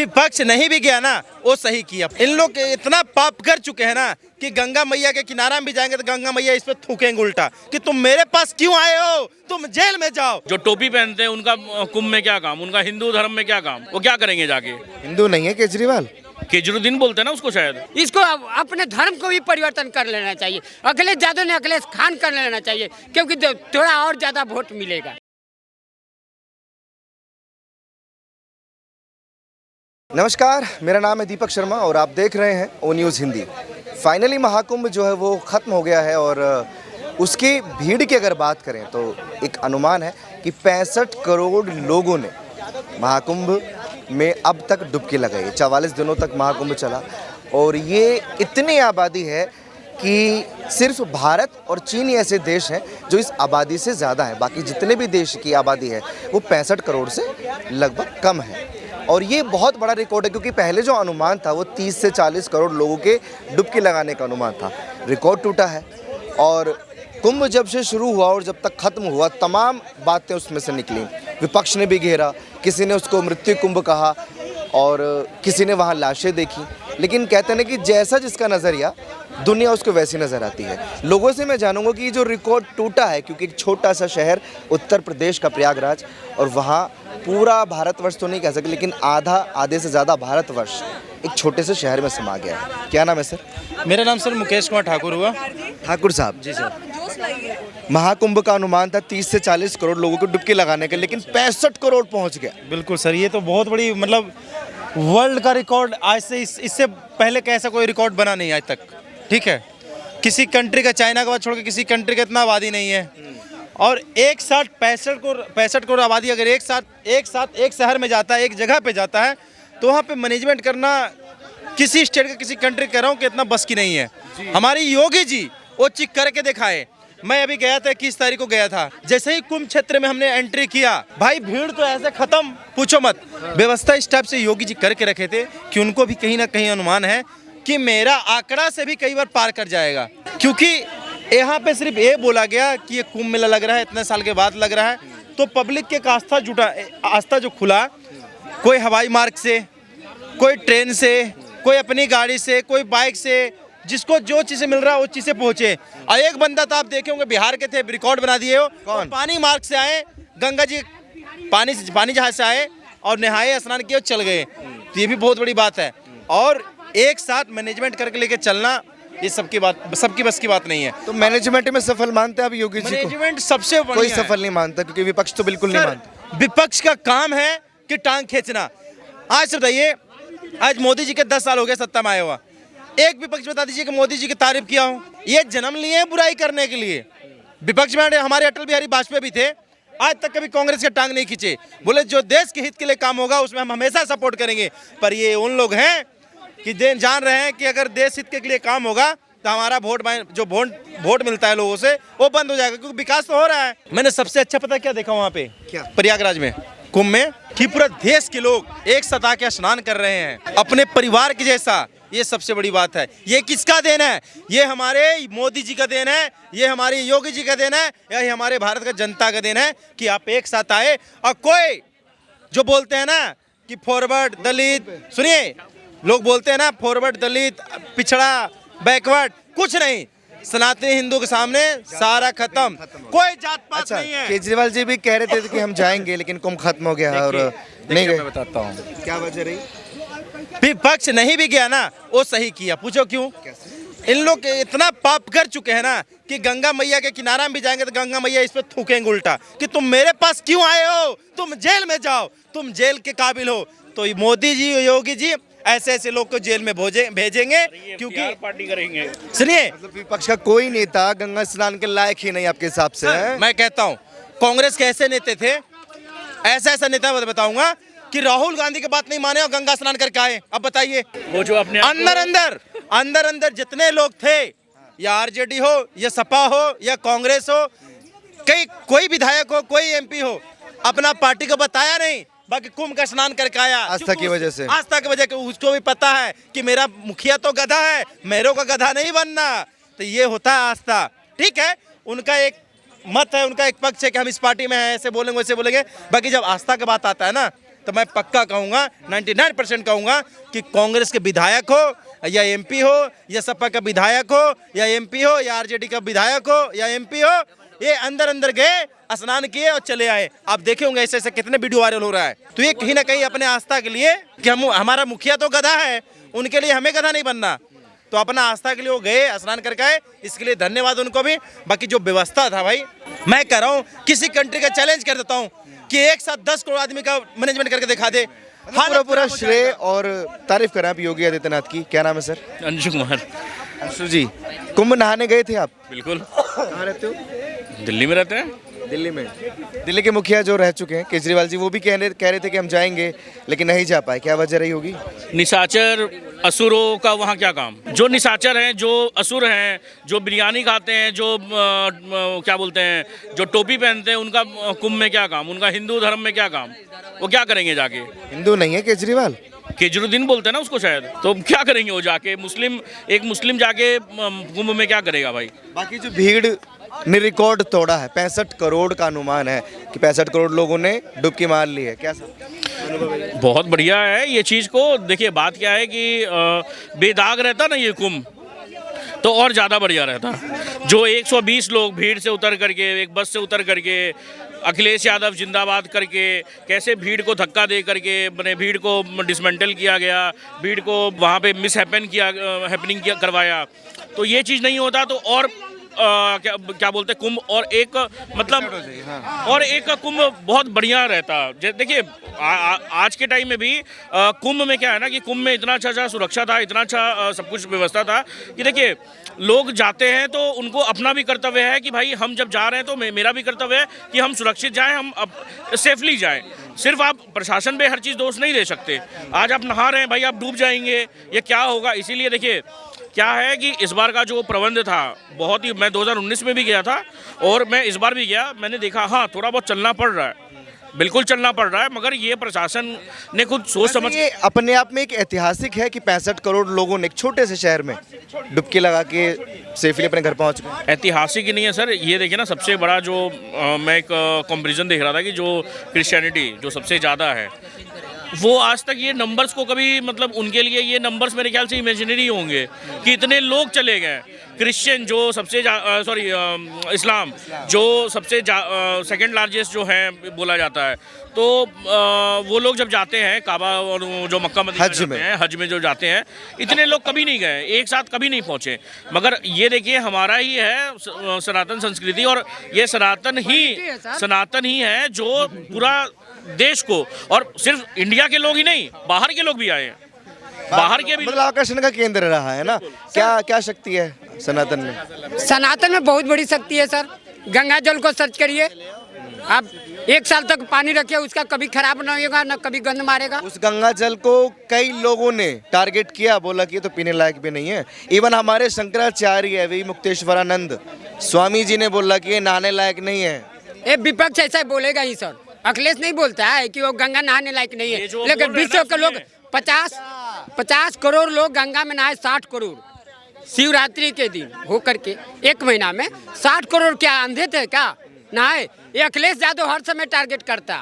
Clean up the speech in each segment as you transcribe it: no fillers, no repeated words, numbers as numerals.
विपक्ष नहीं भी गया ना वो सही किया। इन लोग इतना पाप कर चुके हैं ना कि गंगा मैया के किनारा में भी जाएंगे तो गंगा मैया इस पे थूकेंगे उल्टा कि तुम मेरे पास क्यों आए हो, तुम जेल में जाओ। जो टोपी पहनते हैं उनका कुंभ में क्या काम, उनका हिंदू धर्म में क्या काम, वो क्या करेंगे जाके। हिंदू नहीं है केजरीवाल, केजरीवाल बोलते हैं ना उसको शायद। इसको अपने धर्म को भी परिवर्तन कर लेना चाहिए। अखिलेश यादव ने अखिलेश खान कर लेना चाहिए, क्योंकि थोड़ा और ज्यादा वोट मिलेगा। नमस्कार, मेरा नाम है दीपक शर्मा और आप देख रहे हैं ओ न्यूज़ हिंदी। फाइनली महाकुंभ जो है वो ख़त्म हो गया है और उसकी भीड़ की अगर बात करें तो एक अनुमान है कि 65 करोड़ लोगों ने महाकुंभ में अब तक डुबकी लगाई। 44 दिनों तक महाकुंभ चला और ये इतनी आबादी है कि सिर्फ भारत और चीन ऐसे देश हैं जो इस आबादी से ज़्यादा है। बाकी जितने भी देश की आबादी है वो 65 करोड़ से लगभग कम है और ये बहुत बड़ा रिकॉर्ड है, क्योंकि पहले जो अनुमान था वो 30 से 40 करोड़ लोगों के डुबकी लगाने का अनुमान था। रिकॉर्ड टूटा है और कुंभ जब से शुरू हुआ और जब तक ख़त्म हुआ तमाम बातें उसमें से निकली। विपक्ष ने भी घेरा, किसी ने उसको मृत्यु कुंभ कहा और किसी ने वहाँ लाशें देखी, लेकिन कहते हैं कि जैसा जिसका नज़रिया दुनिया उसको वैसी नज़र आती है। लोगों से मैं जानूंगा कि ये जो रिकॉर्ड टूटा है, क्योंकि एक छोटा सा शहर उत्तर प्रदेश का प्रयागराज और वहाँ पूरा भारतवर्ष तो नहीं कह सकते लेकिन आधे से ज़्यादा भारतवर्ष एक छोटे से शहर में समा गया है। क्या नाम है सर? मेरा नाम सर मुकेश कुमार ठाकुर हुआ। ठाकुर साहब जी सर, महाकुंभ का अनुमान था 30 से 40 करोड़ लोगों को डुबकी लगाने का, लेकिन 65 करोड़ पहुंच गया। बिल्कुल सर, ये तो बहुत बड़ी मतलब वर्ल्ड का रिकॉर्ड आज से इससे पहले कैसा कोई रिकॉर्ड बना नहीं आज तक। ठीक है, किसी कंट्री का, चाइना के बाद छोड़ के किसी कंट्री का इतना आबादी नहीं है और एक साथ 65 करोड़ आबादी अगर एक साथ एक शहर में जाता है, एक जगह पे जाता है तो वहाँ पे मैनेजमेंट करना किसी स्टेट का, किसी कंट्री कह रहा हूँ कि इतना बस की नहीं है। हमारी योगी जी वो चेक करके दिखाए। मैं अभी गया था, 21 तारीख को गया था, जैसे ही कुंभ क्षेत्र में हमने एंट्री किया भाई भीड़ तो ऐसे खत्म पूछो मत। व्यवस्था इस टाइप से योगी जी करके रखे थे कि उनको भी कहीं ना कहीं अनुमान है कि मेरा आंकड़ा से भी कई बार पार कर जाएगा, क्योंकि यहाँ पे सिर्फ ये बोला गया कि ये कुंभ मेला लग रहा है, इतने साल के बाद लग रहा है, तो पब्लिक के आस्था जो खुला, कोई हवाई मार्ग से, कोई ट्रेन से, कोई अपनी गाड़ी से, कोई बाइक से, जिसको जो चीज़ें मिल रहा है वो चीज़ें पहुँचे। और एक बंदा तो आप देखे होंगे बिहार के थे, रिकॉर्ड बना दिए हो, कौन? पानी मार्ग से आए, गंगा जी पानी जहाज से आए और नहाए, स्नान किए और चल गए। तो ये भी बहुत बड़ी बात है और एक साथ मैनेजमेंट करके लेके चलना ये सबकी बस की बात नहीं है। तो मैनेजमेंट में सफल मानते हैं आप योगी जी को? मैनेजमेंट सबसे कोई सफल नहीं मानता, क्योंकि विपक्ष तो बिल्कुल नहीं मानता। विपक्ष का काम है कि टांग खींचना। आज से बताइए, आज मोदी जी के 10 साल हो गए सत्ता में आए हुआ, एक विपक्ष बता दीजिए कि मोदी जी की तारीफ किया हूँ। ये जन्म लिए हैं बुराई करने के लिए। विपक्ष में हमारे अटल बिहारी वाजपेयी भी थे, आज तक कभी कांग्रेस के टांग नहीं खींचे, बोले जो देश के हित के लिए काम होगा उसमें हम हमेशा सपोर्ट करेंगे। पर ये उन लोग हैं कि जान रहे हैं कि अगर देश हित के लिए काम होगा तो हमारा वोट मिलता है लोगों से वो बंद हो जाएगा, क्योंकि विकास तो हो रहा है। मैंने सबसे अच्छा पता क्या देखा वहाँ पे, क्या प्रयागराज में कुंभ में, कि पूरा देश के लोग एक साथ आके स्नान कर रहे हैं अपने परिवार के जैसा। ये सबसे बड़ी बात है। ये किसका देन है? ये हमारे मोदी जी का देन है, ये हमारे योगी जी का देन है, या ये हमारे भारत का जनता का देन है कि आप एक साथ आए। और कोई जो बोलते हैं ना कि फॉरवर्ड दलित, सुनिए, लोग बोलते हैं ना फॉरवर्ड दलित, पिछड़ा, बैकवर्ड, कुछ नहीं। सनातनी हिंदू के सामने सारा खत्म, कोई जात पात नहीं है। केजरीवाल जी भी कह रहे थे कि हम जाएंगे लेकिन कुंभ खत्म हो गया और नहीं गए। मैं बताता हूँ क्या वजह रही। विपक्ष नहीं भी गया ना वो सही किया। पूछो क्यों? इन लोग इतना पाप कर चुके हैं ना कि गंगा मैया के किनारा में भी जाएंगे तो गंगा मैया इस पे थूकेंगे उल्टा कि तुम मेरे पास क्यों आए हो, तुम जेल में जाओ, तुम जेल के काबिल हो। तो मोदी जी, योगी जी ऐसे लोग को जेल में भेजेंगे, क्योंकि पार्टी करेंगे। सुनिए, विपक्ष का कोई नेता गंगा स्नान के लायक ही नहीं आपके हिसाब से है? मैं कहता हूँ कांग्रेस के ऐसे नेता थे, ऐसा नेता बताऊंगा कि राहुल गांधी की बात नहीं माने और गंगा स्नान करके आए। अब बताइए, वो जो अपने अंदर जितने लोग थे, या आरजेडी हो या सपा हो या कांग्रेस हो, कोई विधायक हो, कोई एमपी हो, अपना पार्टी को बताया नहीं, बाकी कुंभ का स्नान करके आया आस्था की वजह से। आस्था की वजह से उसको भी पता है कि मेरा मुखिया तो गधा है, मेरे को गधा नहीं बनना। तो ये होता है आस्था। ठीक है, उनका एक मत है, उनका एक पक्ष है कि हम इस पार्टी में हैं, ऐसे बोलेंगे वैसे बोलेंगे। बाकी जब आस्था की बात आता है ना तो मैं पक्का कहूँगा 99% कहूँगा कि कांग्रेस के विधायक हो या एमपी हो या सपा का विधायक हो या एमपी हो या आरजेडी का विधायक हो या एमपी हो, ये अंदर अंदर गए, स्नान किए और चले आए। आप देखे होंगे ऐसे ऐसे कितने वीडियो वायरल हो रहा है। तो ये कहीं ना कहीं अपने आस्था के लिए कि हमारा मुखिया तो गधा है, उनके लिए हमें गधा नहीं बनना, तो अपना आस्था के लिए वो गए, स्नान करके आए, इसके लिए धन्यवाद उनको भी। बाकी जो व्यवस्था था भाई, मैं कह रहा हूँ किसी कंट्री का चैलेंज कर देता हूँ कि एक साथ 10 करोड़ आदमी का मैनेजमेंट करके दिखा दे। पूरा पूरा श्रेय और तारीफ करें आप योगी आदित्यनाथ की। क्या नाम है सर? अंशु कुमार। अंशु जी, कुंभ नहाने गए थे आप? बिल्कुल। कहाँ रहते हो? दिल्ली में रहते हैं। दिल्ली में। दिल्ली के मुखिया जो रह चुके हैं केजरीवाल जी, वो भी कह रहे थे कि हम जाएंगे लेकिन नहीं जा पाए, क्या वजह रही होगी? निशाचर असुरों का वहाँ क्या काम? जो निशाचर हैं, जो असुर हैं, जो बिरयानी खाते हैं, जो क्या बोलते हैं, जो टोपी पहनते हैं, उनका कुंभ में क्या काम? उनका हिंदू धर्म में क्या काम? वो क्या करेंगे जाके? हिंदू नहीं है केजरीवाल, केजरुद्दीन बोलते हैं ना उसको शायद, तो क्या करेंगे वो जाके? एक मुस्लिम जाके कुंभ में क्या करेगा भाई? बाकी जो भीड़ ने रिकॉर्ड तोड़ा है, 65 करोड़ का अनुमान है कि 65 करोड़ लोगों ने डुबकी मार ली है, क्या सब? बहुत बढ़िया है ये चीज़ को। देखिए बात क्या है कि बेदाग रहता ना ये कुंभ, तो और ज़्यादा बढ़िया रहता। जो 120 लोग भीड़ से उतर करके, एक बस से उतर करके, अखिलेश यादव जिंदाबाद करके, कैसे भीड़ को धक्का दे करके मैंने भीड़ को डिसमेंटल किया गया, भीड़ को वहाँ पे हैपनिंग करवाया, तो ये चीज़ नहीं होता तो और क्या बोलते हैं कुंभ और एक मतलब और एक कुंभ बहुत बढ़िया रहता। देखिए आज के टाइम में भी कुंभ में क्या है ना कि कुंभ में इतना अच्छा सुरक्षा था, इतना अच्छा सब कुछ व्यवस्था था कि देखिए लोग जाते हैं तो उनको अपना भी कर्तव्य है कि भाई हम जब जा रहे हैं तो मेरा भी कर्तव्य है कि हम सुरक्षित जाएं, हम सेफली जाएं। सिर्फ आप प्रशासन पे हर चीज़ दोष नहीं दे सकते। आज आप नहा रहे हैं भाई, आप डूब जाएंगे, ये क्या होगा? इसीलिए देखिए क्या है कि इस बार का जो प्रबंध था बहुत ही, मैं 2019 में भी गया था और मैं इस बार भी गया, मैंने देखा हाँ थोड़ा बहुत चलना पड़ रहा है, बिल्कुल चलना पड़ रहा है, मगर ये प्रशासन ने खुद सोच समझ। ये अपने आप में एक ऐतिहासिक है कि 65 करोड़ लोगों ने एक छोटे से शहर में डुबकी लगा के सेफली अपने घर पहुंच गए। ऐतिहासिक ही नहीं है सर, ये देखिए ना सबसे बड़ा जो मैं एक कंपैरिजन देख रहा था कि जो क्रिश्चियनिटी जो सबसे ज़्यादा है, वो आज तक ये नंबर्स को कभी मतलब उनके लिए ये नंबर्स मेरे ख्याल से इमेजिनरी होंगे कि इतने लोग चले गए। क्रिश्चियन जो सबसे इस्लाम जो सबसे सेकंड लार्जेस्ट जो है बोला जाता है, तो वो लोग जब जाते हैं काबा और जो मक्का मदीना जाते हैं, हज में जो जाते हैं, इतने लोग कभी नहीं गए, एक साथ कभी नहीं पहुँचे। मगर ये देखिए हमारा ही है सनातन संस्कृति, और ये सनातन ही है जो पूरा देश को, और सिर्फ इंडिया के लोग ही नहीं बाहर के लोग भी आए हैं, बाहर के भी मतलब आकर्षण का केंद्र रहा है ना। क्या शक्ति है सनातन में? सनातन में बहुत बड़ी शक्ति है सर। गंगा जल को सर्च करिए आप, 1 साल तक पानी रखिए, उसका कभी खराब नहीं होगा, ना कभी गंद मारेगा। उस गंगा जल को कई लोगों ने टारगेट किया, बोला कि ये तो पीने लायक भी नहीं है। इवन हमारे शंकराचार्य वी मुक्तेश्वरानंद स्वामी जी ने बोला कि ये नहाने लायक नहीं है। ये विपक्ष ऐसा बोलेगा ही सर, अखिलेश नहीं बोलता है कि वो गंगा नहाने लायक नहीं है, लेकिन विश्व के लोग 50 करोड़ लोग गंगा में नहाए, 60 करोड़ शिवरात्रि के दिन हो करके 1 महीना में 60 करोड़ क्या अंधे थे क्या नहाए? ये अखिलेश यादव हर समय टारगेट करता,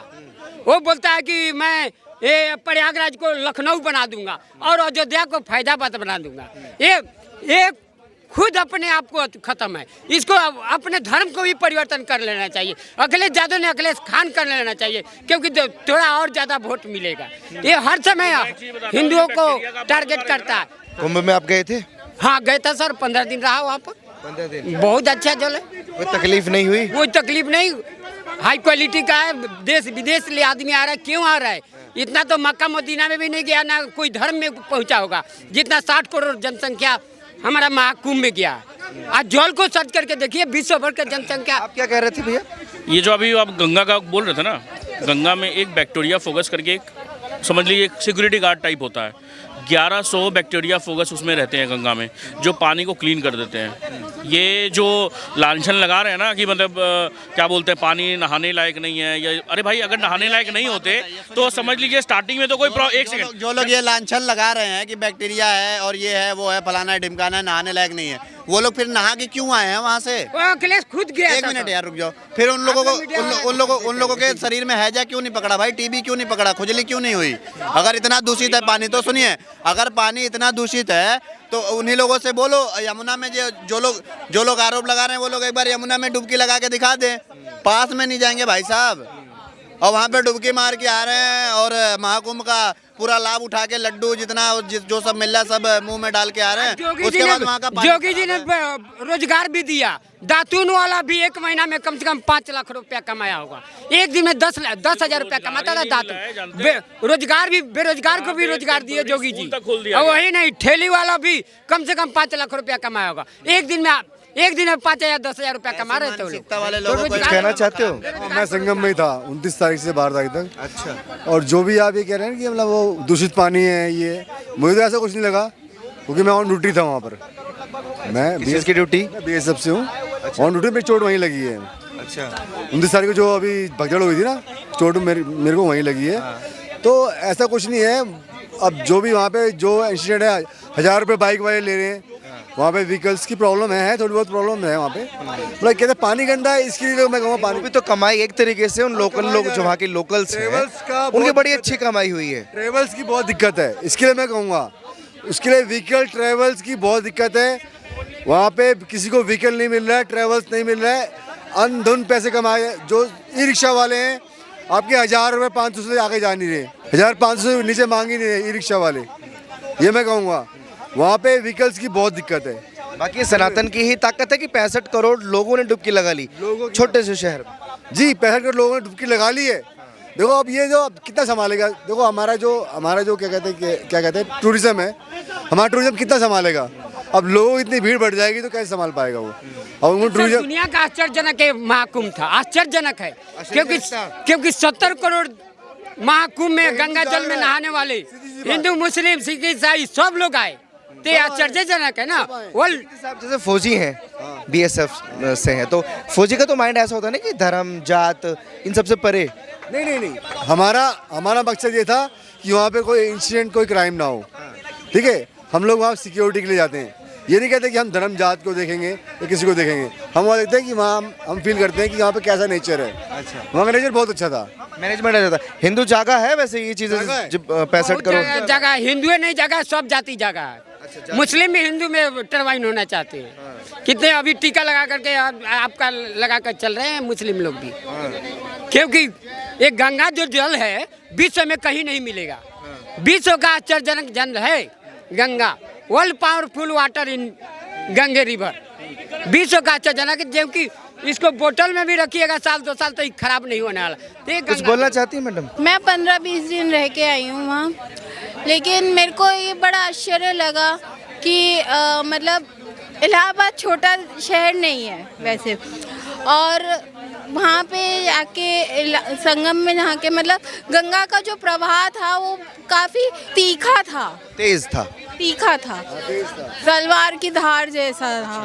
वो बोलता है कि मैं ये प्रयागराज को लखनऊ बना दूंगा और अयोध्या को फैजाबाद बना दूंगा। ये खुद अपने आप को खत्म है, इसको अपने धर्म को भी परिवर्तन कर लेना चाहिए। अखिलेश यादव ने अखिलेश खान कर लेना चाहिए, क्योंकि थोड़ा और ज़्यादा वोट मिलेगा। ये हर समय हिंदुओं को टारगेट करता है। कुंभ में आप गए थे? हाँ गए था सर, 15 दिन रहा वहाँ पर। 15 दिन बहुत अच्छा जल है, कोई तकलीफ नहीं हुई? कोई तकलीफ नहीं, हाई क्वालिटी का है, देश विदेश से आदमी आ रहा है। क्यों आ रहा है? इतना तो मक्का मदीना में भी नहीं गया, ना कोई धर्म में पहुँचा होगा जितना 60 करोड़ जनसंख्या हमारा महाकुंभ में गया। आज जल को सर्च करके देखिए, विश्व भर का जनसंख्या। आप क्या कह रहे थे भैया? ये जो अभी आप गंगा का बोल रहे थे ना, गंगा में एक बैक्टीरिया फोकस करके एक समझ लीजिए एक सिक्योरिटी गार्ड टाइप होता है। 1100 बैक्टीरिया फोकस उसमें रहते हैं गंगा में, जो पानी को क्लीन कर देते हैं। ये जो लांछन लगा रहे हैं ना कि मतलब क्या बोलते हैं पानी नहाने लायक नहीं है, या अरे भाई अगर नहाने लायक नहीं होते तो समझ लीजिए स्टार्टिंग में तो कोई एक सेकंड जो लोग ये लांछन लगा रहे हैं कि बैक्टीरिया है और ये है वो है फलाना ढिमकाना है, नहाने लायक नहीं है, वो लोग फिर नहा के क्यों आए हैं वहाँ से? वो अखिलेश खुद गया एक था मिनट तो। यार रुक जाओ। फिर उन लोगों को आपने मीडिया उन लोगों के शरीर में हैजा क्यों नहीं पकड़ा भाई? टीबी क्यों नहीं पकड़ा? खुजली क्यों नहीं हुई? अगर इतना दूषित है पानी, तो सुनिए, अगर पानी इतना दूषित है तो उन्हीं लोगों से बोलो, यमुना में जो लोग आरोप लगा रहे हैं वो लोग एक बार यमुना में डुबकी लगा के दिखा दें। पास में नहीं जाएंगे भाई साहब, और वहाँ पे डुबकी मार के आ रहे हैं और महाकुंभ का पूरा लाभ उठा के लड्डू जितना जो सब मिल रहा है सब मुंह में डाल के आ रहे हैं। उसके बाद वहाँ का जोगी जी ने रोजगार भी दिया। दातून वाला भी 1 महीना में कम से कम 5 लाख रुपया कमाया होगा। एक दिन में 10,000 रुपया कमाता था दातून। रोजगार भी, बेरोजगार को भी रोजगार दिए जोगी जी। और वही नहीं, ठेली वाला भी कम से कम 5 लाख रुपया कमाया होगा। एक दिन में 5,000 10,000 रुपया कमा रहे थे वो लोग। वाले लोगों को कहना चाहते हो? मैं संगम में ही था 29 तारीख से 12 तारीख तक। अच्छा। और जो भी आप ये कह रहे हैं कि मतलब वो दूषित पानी है, ये मुझे तो ऐसा कुछ नहीं लगा, क्योंकि मैं ऑन ड्यूटी था वहाँ पर। मैं किस की ड्यूटी? BSF से हूँ। ऑन ड्यूटी मेरी चोट वहीं लगी है। अच्छा। 29 तारीख को जो अभी भगदड़ हुई थी ना, चोट मेरे को वहीं लगी है। तो ऐसा कुछ नहीं है। अब जो भी वहाँ पे जो इंसिडेंट है, 1000 रुपये बाइक वाले ले रहे हैं, वहाँ पे व्हीकल्स की प्रॉब्लम है, थोड़ी बहुत प्रॉब्लम है वहाँ पे। मतलब कहते हैं पानी गंदा है, इसके लिए मैं कहूँगा पानी भी तो कमाई एक तरीके से उन लोकल लोग जो वहाँ के लोकल्स हैं ट्रेवल्स का उनकी बहुत बड़ी दिक्कत अच्छी कमाई हुई है। ट्रेवल्स की बहुत दिक्कत है, इसके लिए मैं कहूँगा। उसके लिए व्हीकल ट्रेवल्स की बहुत दिक्कत है। वहाँ पे किसी को व्हीकल नहीं मिल रहा है, ट्रेवल्स नहीं मिल रहा है, अंधाधुंध पैसे कमाए। जो ई रिक्शा वाले हैं आपके 1000 रुपये 500 से आगे जा नहीं रहे, 1500 से नीचे मांग ही नहीं रहे ई रिक्शा वाले। ये मैं कहूँगा, वहाँ पे व्हीकल्स की बहुत दिक्कत है। बाकी सनातन की ही ताकत है कि 65 करोड़ लोगों ने डुबकी लगा ली छोटे से शहर में। जी 65 करोड़ लोगों ने डुबकी लगा ली है। देखो अब ये जो अब कितना संभालेगा? देखो हमारा जो क्या कहते हैं टूरिज्म है, हमारा टूरिज्म कितना संभालेगा? अब लोगों की इतनी भीड़ बढ़ जाएगी तो कैसे संभाल पाएगा वो? अब वो टूरिज्म दुनिया का आश्चर्यजनक है महाकुंभ था, आश्चर्यजनक है। क्योंकि 70 करोड़ महाकुंभ में गंगा जल में नहाने वाले हिंदू, मुस्लिम, सिख, ईसाई सब लोग आए। तो ये आश्चर्यजनक है ना। साहब जैसे फौजी हैं BSF से हैं, तो फौजी का तो माइंड ऐसा होता है ना कि धर्म जात इन सबसे परे। नहीं, हमारा मकसद ये था कि वहाँ पे कोई इंसिडेंट, कोई क्राइम ना हो। ठीक है, हम लोग वहाँ सिक्योरिटी के लिए जाते हैं। ये नहीं कहते कि हम धर्म जात को देखेंगे या किसी को देखेंगे। हम वहाँ देखते हैं कि वहाँ हम फील करते हैं कि यहाँ पे कैसा नेचर है। अच्छा, वहाँ का नेचर बहुत अच्छा था, मैनेजमेंट अच्छा था। हिंदू जागा है वैसे ये चीजें 65 करोड़ जगह हिंदू नहीं, जगह सब जाति जगह है। मुस्लिम भी हिंदू में टर्बाइन होना चाहते हैं। कितने अभी टीका लगा करके आपका लगा कर चल रहे हैं मुस्लिम लोग भी। क्योंकि एक गंगा जो जल है विश्व में कहीं नहीं मिलेगा। विश्व का आश्चर्यजनक जल है Ganga. World powerful water in Gange river. विश्व का आश्चर्यजनक, क्योंकि इसको बोतल में भी रखिएगा 1-2 साल तो खराब नहीं होने वाला। कुछ बोलना चाहती है मैडम? मैं 15-20 दिन रह के आई हूँ वहाँ, लेकिन मेरे को ये बड़ा आश्चर्य लगा कि मतलब इलाहाबाद छोटा शहर नहीं है वैसे, और वहाँ पे आके संगम में नहा के मतलब गंगा का जो प्रवाह था वो काफ़ी तीखा था, तेज था, तीखा था, तलवार की धार जैसा था।